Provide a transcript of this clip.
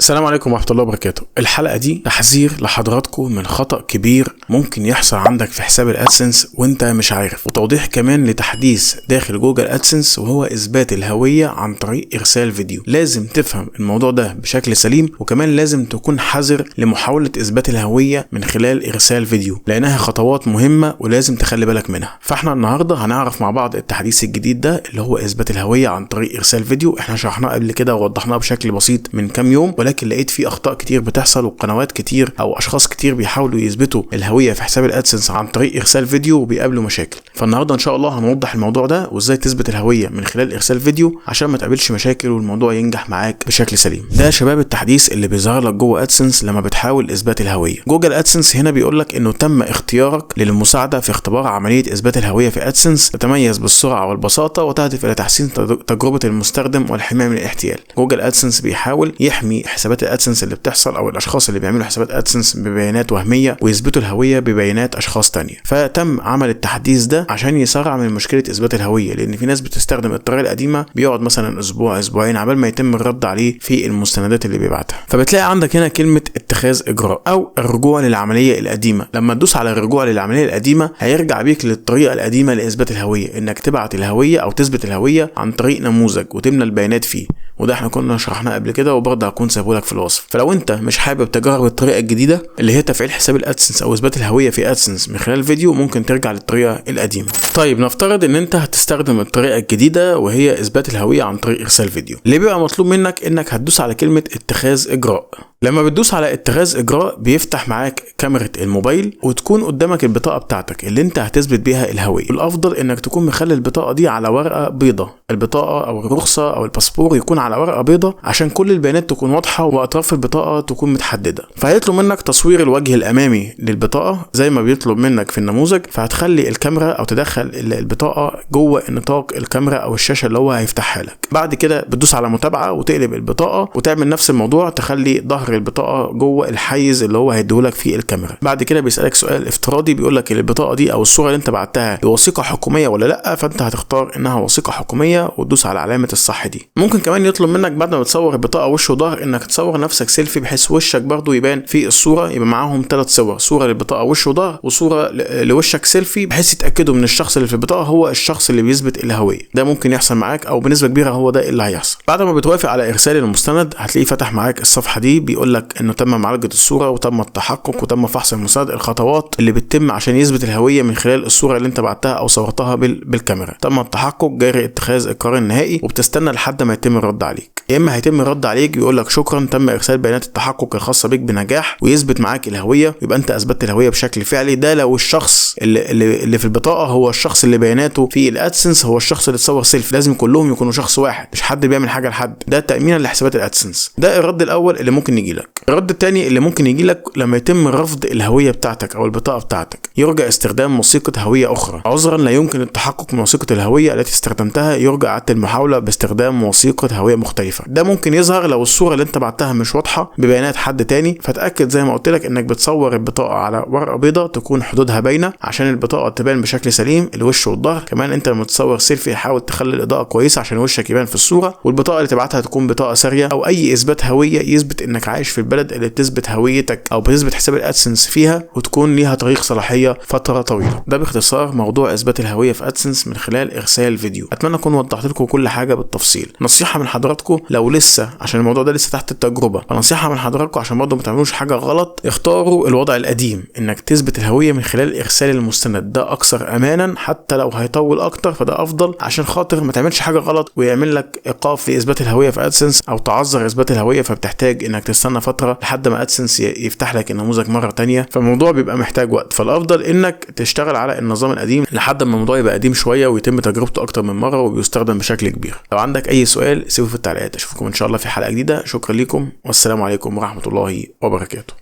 السلام عليكم ورحمة الله وبركاته. الحلقة دي تحذير لحضراتكم من خطأ كبير ممكن يحصل عندك في حساب الادسنس وانت مش عارف، وتوضيح كمان لتحديث داخل جوجل ادسنس وهو اثبات الهوية عن طريق ارسال فيديو. لازم تفهم الموضوع ده بشكل سليم، وكمان لازم تكون حذر لمحاولة اثبات الهوية من خلال ارسال فيديو، لانها خطوات مهمة ولازم تخلي بالك منها. فاحنا النهاردة هنعرف مع بعض التحديث الجديد ده اللي هو اثبات الهوية عن طريق ارسال فيديو. احنا شرحناه قبل كده ووضحناه بشكل بسيط من كام يوم، ولكن لقيت فيه اخطاء كتير بتحصل، وقنوات كتير او اشخاص كتير بيحاولوا يثبتوا الهويه في حساب الادسنس عن طريق ارسال فيديو وبيقابلوا مشاكل. فالنهارده ان شاء الله هنوضح الموضوع ده وازاي تثبت الهويه من خلال ارسال فيديو عشان ما تقابلش مشاكل والموضوع ينجح معاك بشكل سليم. ده شباب التحديث اللي بيظهر لك جوه ادسنس لما بتحاول اثبات الهويه. جوجل ادسنس هنا بيقول لك انه تم اختيارك للمساعده في اختبار عمليه اثبات الهويه في ادسنس، تتميز بالسرعه والبساطه وتهدف الى تحسين تجربه المستخدم والحمايه من الاحتيال. جوجل ادسنس بيحاول يحمي حسابات الادسنس اللي بتحصل او الاشخاص اللي بيعملوا حسابات ادسنس ببيانات وهميه ويثبتوا الهويه ببيانات اشخاص تانية. فتم عمل التحديث ده عشان يسرع من مشكله اثبات الهويه، لان في ناس بتستخدم الطريقه القديمه بيقعد مثلا اسبوع اسبوعين عبال ما يتم الرد عليه في المستندات اللي بيبعتها. فبتلاقي عندك هنا كلمه اتخاذ اجراء او الرجوع للعمليه القديمه. لما تدوس على الرجوع للعمليه القديمه هيرجع بيك للطريقه القديمه لاثبات الهويه، انك تبعت الهويه او تثبت الهويه عن طريق نموذج وتملى البيانات فيه، وده احنا كنا شرحناه قبل كده وبرضه هكون سايبهولك في الوصف. فلو انت مش حابب تجرب الطريقه الجديده اللي هي تفعيل حساب الادسنس او اثبات الهويه في ادسنس من خلال فيديو، ممكن ترجع للطريقه القديمه. طيب نفترض ان انت هتستخدم الطريقه الجديده وهي اثبات الهويه عن طريق ارسال فيديو. اللي بيبقى مطلوب منك انك هتدوس على كلمه اتخاذ اجراء. لما بتدوس على اتخاذ اجراء بيفتح معاك كاميرا الموبايل وتكون قدامك البطاقه بتاعتك اللي انت هتثبت بيها الهويه. الافضل انك تكون مخلي البطاقه دي على ورقه بيضاء، البطاقه او الرخصه او الباسبور يكون على ورقه بيضاء عشان كل البيانات تكون واضحه واطراف البطاقه تكون متحدده. فهيطلب منك تصوير الوجه الامامي للبطاقه زي ما بيطلب منك في النموذج، فهتخلي الكاميرا او تدخل البطاقه جوه نطاق الكاميرا او الشاشه اللي هو هيفتحها لك. بعد كده بتدوس على متابعه وتقلب البطاقه وتعمل نفس الموضوع، تخلي ظهر البطاقه جوه الحيز اللي هو هيديهولك فيه الكاميرا. بعد كده بيسالك سؤال افتراضي بيقول لك البطاقه دي او الصوره اللي انت بعتها بوثيقه حكوميه ولا لا، فانت هتختار انها وثيقه حكوميه وتدوس على علامه الصح دي. ممكن كمان يطلب منك بعد ما تصور البطاقه وش وظهر انك تصور نفسك سيلفي بحيث وشك برضو يبان في الصوره، يبقى معاهم 3 صور، صوره للبطاقه وش وظهر وصوره لوشك سيلفي، بحيث يتاكدوا من الشخص اللي في البطاقه هو الشخص اللي بيثبت الهويه. ده ممكن يحصل معاك او بنسبه كبيره هو ده اللي هيحصل. بعد ما بتوافق على ارسال المستند هتلاقيه فتح معاك الصفحه دي بيقول لك انه تم معالجه الصوره وتم التحقق وتم فحص المستند، الخطوات اللي بتتم عشان يثبت الهويه من خلال الصوره اللي انت بعتها او صورتها بالكاميرا. تم التحقق، جاري اتخاذ القرار النهائي، وبتستنى لحد ما يتم الرد عليك. يا اما هيتم الرد عليك بيقول لك شكرا تم ارسال بيانات التحقق الخاصه بيك بنجاح، ويثبت معاك الهويه، يبقى انت اثبتت الهويه بشكل فعلي. ده لو الشخص اللي في البطاقه هو الشخص اللي بياناته في الادسنس هو الشخص اللي اتصور سيلفي، لازم كلهم يكونوا شخص واحد، مش حد بيعمل حاجه لحد. ده تامينا لحسابات الادسنس. ده الرد الاول اللي ممكن يجي لك. الرد الثاني اللي ممكن يجي لك لما يتم رفض الهويه بتاعتك او البطاقه بتاعتك، يرجى استخدام وثيقه هويه اخرى. عذرا لا يمكن التحقق من وثيقه الهويه التي استخدمتها، يرجى اعاده المحاوله باستخدام وثيقه هويه مختلفه. ده ممكن يظهر لو الصوره اللي انت بعتها مش واضحه ببيانات حد تاني، فتاكد زي ما قلت لك انك بتصور البطاقه على ورقه بيضاء تكون حدودها باينه عشان البطاقه تبان بشكل سليم، الوش والظهر. كمان انت لما تصور سيلفي حاول تخلي الاضاءه كويسه عشان وشك يبان في الصوره، والبطاقه اللي تبعتها تكون بطاقه ساريه او اي اثبات هويه يثبت انك عايش في البلد اللي بتثبت هويتك او بتثبت حساب الادسنس فيها، وتكون ليها تاريخ صلاحيه فتره طويله. ده باختصار موضوع اثبات الهويه في ادسنس من خلال ارسال فيديو. اتمنى اكون وضحت لكم كل حاجه بالتفصيل. نصيحه من حضراتكم لو لسه، عشان الموضوع ده لسه تحت التجربه، فنصيحه من حضراتكم عشان برضه ما تعملوش حاجه غلط، اختاروا الوضع القديم انك تثبت الهويه من خلال ارسال المستند. ده اكثر امانا، حتى لو هيطول اكتر فده افضل عشان خاطر ما تعملش حاجه غلط ويعمل لك ايقاف لاثبات الهويه في ادسنس او تعذر اثبات الهويه، فبتحتاج انك تستنى فتره لحد ما ادسنس يفتح لك النموذج مره تانية. فالموضوع بيبقى محتاج وقت، فالافضل انك تشتغل على النظام القديم لحد ما الموضوع يبقى قديم شويه ويتم تجربته اكتر من مره وبيستخدم بشكل كبير. لو عندك اي سؤال سيبه في التعليقات. اشوفكم ان شاء الله في حلقه جديده. شكرا لكم والسلام عليكم ورحمه الله وبركاته.